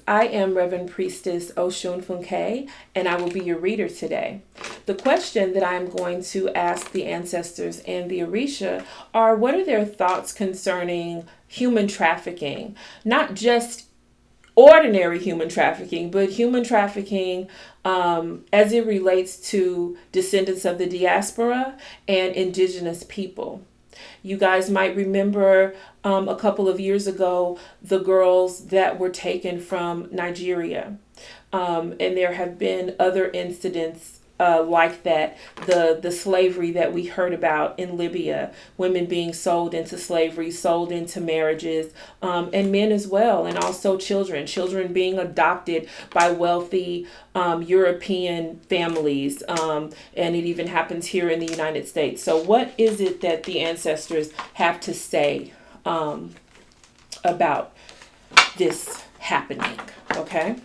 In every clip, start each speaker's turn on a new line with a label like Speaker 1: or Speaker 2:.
Speaker 1: I am Reverend Priestess Osun Funke, and I will be your reader today. The question that I'm going to ask the ancestors and the Orisha are, what are their thoughts concerning human trafficking? Not just ordinary human trafficking, but human trafficking as it relates to descendants of the diaspora and indigenous people. You guys might remember a couple of years ago, the girls that were taken from Nigeria. And there have been other incidents like that. The slavery that we heard about in Libya, women being sold into slavery, sold into marriages, and men as well, and also children being adopted by wealthy European families. And it even happens here in the United States. So what is it that the ancestors have to say about this happening? Okay.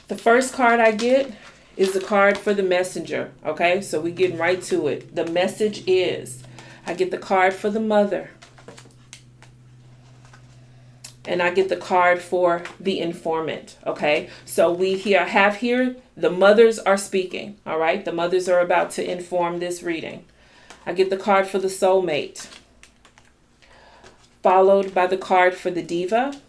Speaker 1: The first card I get is the card for the messenger. Okay, so we're getting right to it. The message is, I get the card for the mother. And I get the card for the informant. Okay, so we have here, the mothers are speaking. All right, the mothers are about to inform this reading. I get the card for the soulmate, followed by the card for the diva,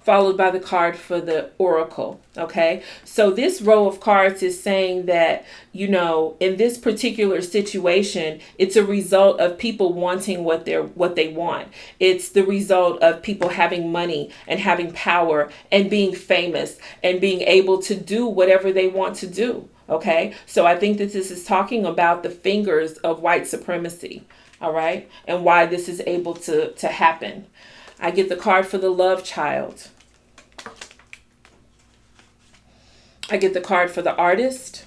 Speaker 1: followed by the card for the oracle. Okay, so this row of cards is saying that, you know, in this particular situation, it's a result of people wanting what they want. It's the result of people having money and having power and being famous and being able to do whatever they want to do. Okay, so I think that this is talking about the fingers of white supremacy. All right, and why this is able to happen. I get the card for the love child. I get the card for the artist.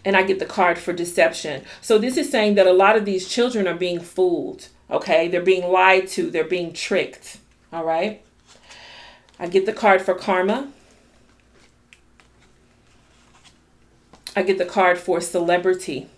Speaker 1: And I get the card for deception. So this is saying that a lot of these children are being fooled. Okay, they're being lied to. They're being tricked. All right. I get the card for karma. I get the card for celebrity.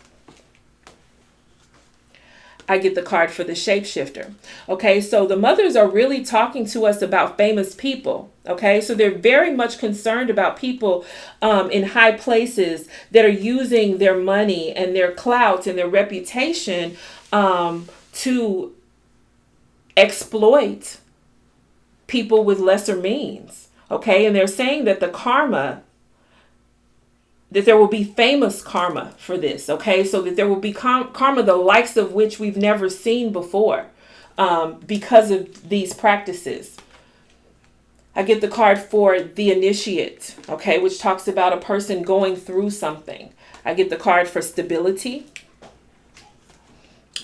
Speaker 1: I get the card for the shapeshifter. Okay, so the mothers are really talking to us about famous people. Okay, so they're very much concerned about people in high places that are using their money and their clout and their reputation to exploit people with lesser means. Okay, and they're saying that the karma, that there will be famous karma for this, okay? So that there will be karma, the likes of which we've never seen before because of these practices. I get the card for the initiate, okay, which talks about a person going through something. I get the card for stability.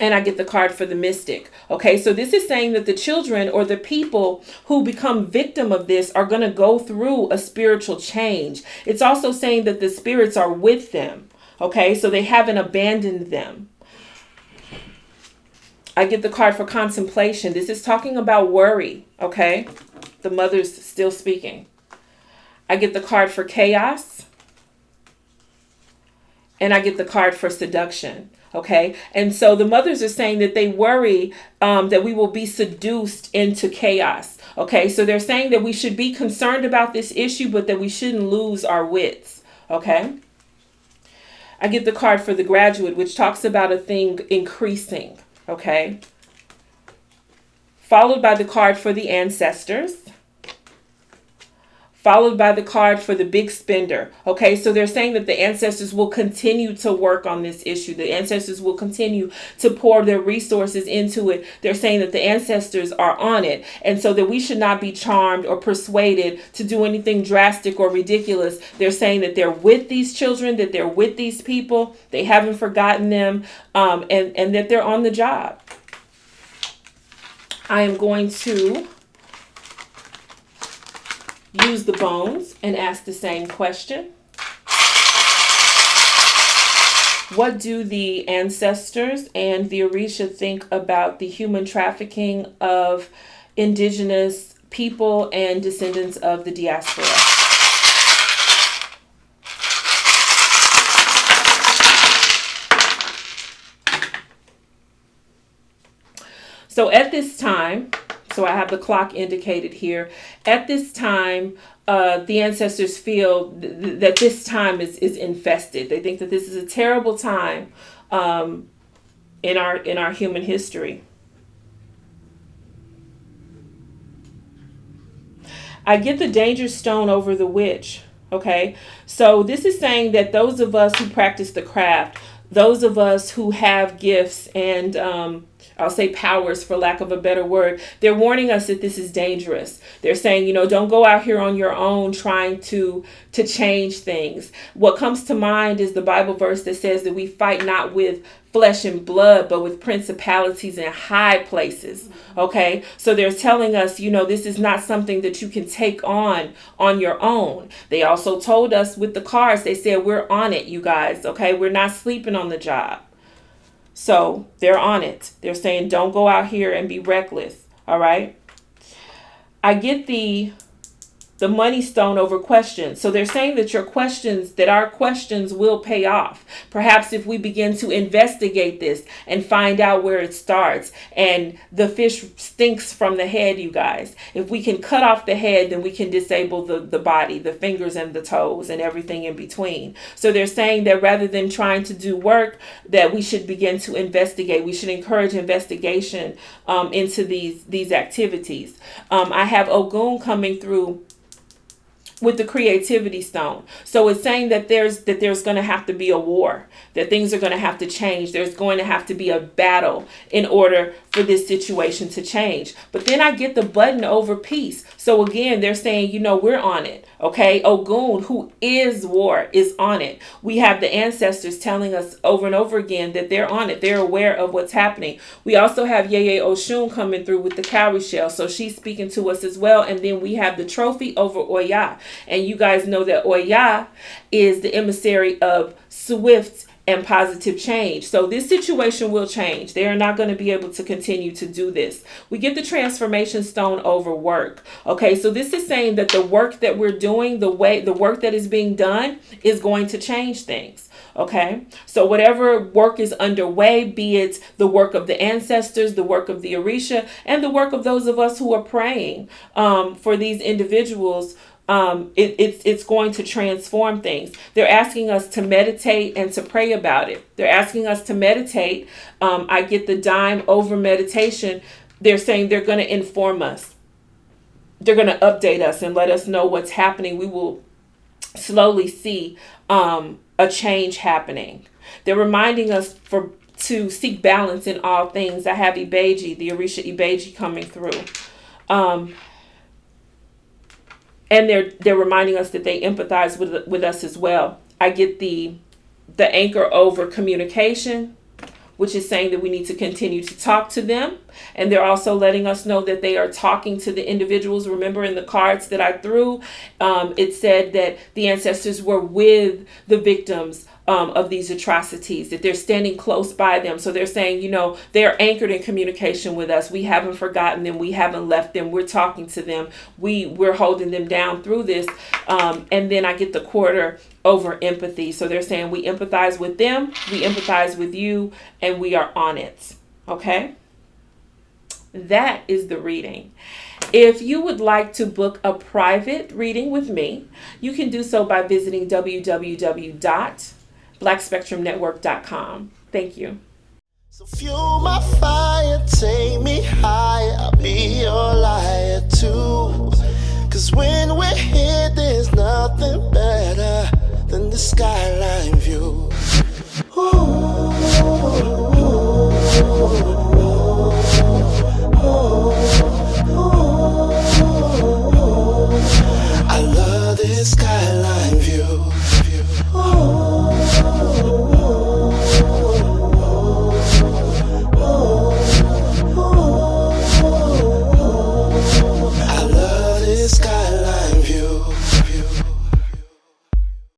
Speaker 1: And I get the card for the mystic. Okay, so this is saying that the children or the people who become victim of this are going to go through a spiritual change. It's also saying that the spirits are with them. Okay, so they haven't abandoned them. I get the card for contemplation. This is talking about worry. Okay, the mother's still speaking. I get the card for chaos. And I get the card for seduction. Okay, and so the mothers are saying that they worry that we will be seduced into chaos. Okay, so they're saying that we should be concerned about this issue, but that we shouldn't lose our wits. Okay, I get the card for the graduate, which talks about a thing increasing. Okay, followed by the card for the ancestors. Followed by the card for the big spender. Okay, so they're saying that the ancestors will continue to work on this issue. The ancestors will continue to pour their resources into it. They're saying that the ancestors are on it. And so that we should not be charmed or persuaded to do anything drastic or ridiculous. They're saying that they're with these children, that they're with these people. They haven't forgotten them, and that they're on the job. I am going to use the bones and ask the same question. What do the ancestors and the Orisha think about the human trafficking of indigenous people and descendants of the diaspora? So at this time, so I have the clock indicated here. At this time, the ancestors feel that this time is infested. They think that this is a terrible time in our human history. I get the danger stone over the witch. Okay, so this is saying that those of us who practice the craft, those of us who have gifts and I'll say powers for lack of a better word, they're warning us that this is dangerous. They're saying, don't go out here on your own trying to change things. What comes to mind is the Bible verse that says that we fight not with flesh and blood, but with principalities in high places. Okay, so they're telling us, this is not something that you can take on your own. They also told us with the cards, they said, we're on it, you guys. Okay, we're not sleeping on the job. So they're on it. They're saying, don't go out here and be reckless. All right. I get the money stone over questions. So they're saying that our questions will pay off. Perhaps if we begin to investigate this and find out where it starts, and the fish stinks from the head, you guys. If we can cut off the head, then we can disable the body, the fingers and the toes and everything in between. So they're saying that rather than trying to do work, that we should begin to investigate. We should encourage investigation into these activities. I have Ogun coming through with the creativity stone. So it's saying that there's going to have to be a war, that things are going to have to change. There's going to have to be a battle in order for this situation to change. But then I get the button over peace. So again, they're saying, we're on it. Okay. Ogun, who is war, is on it. We have the ancestors telling us over and over again that they're on it. They're aware of what's happening. We also have Yeye Oshun coming through with the cowrie shell. So she's speaking to us as well. And then we have the trophy over Oya. And you guys know that Oya is the emissary of swift and positive change. So this situation will change. They are not going to be able to continue to do this. We get the transformation stone over work. Okay, so this is saying that the work that we're doing, the work that is being done is going to change things. Okay, so whatever work is underway, be it the work of the ancestors, the work of the Orisha, and the work of those of us who are praying for these individuals, it's going to transform things. They're asking us to meditate and to pray about it. They're asking us to meditate. I get the dime over meditation. They're saying they're going to inform us. They're going to update us and let us know what's happening. We will slowly see a change happening. They're reminding us to seek balance in all things. I have Ibeji, the Orisha Ibeji coming through. And they're reminding us that they empathize with us as well. I get the anchor over communication, which is saying that we need to continue to talk to them. And they're also letting us know that they are talking to the individuals. Remember in the cards that I threw, it said that the ancestors were with the victims of these atrocities, that they're standing close by them. So they're saying, they're anchored in communication with us. We haven't forgotten them. We haven't left them. We're talking to them. We're holding them down through this. And then I get the quarter over empathy. So they're saying we empathize with them, we empathize with you, and we are on it. Okay? That is the reading. If you would like to book a private reading with me, you can do so by visiting www.blackspectrumnetwork.com. Thank you.
Speaker 2: So fuel my fire, take me higher, I'll be your liar too. 'Cause when we're here, there's nothing better than the skyline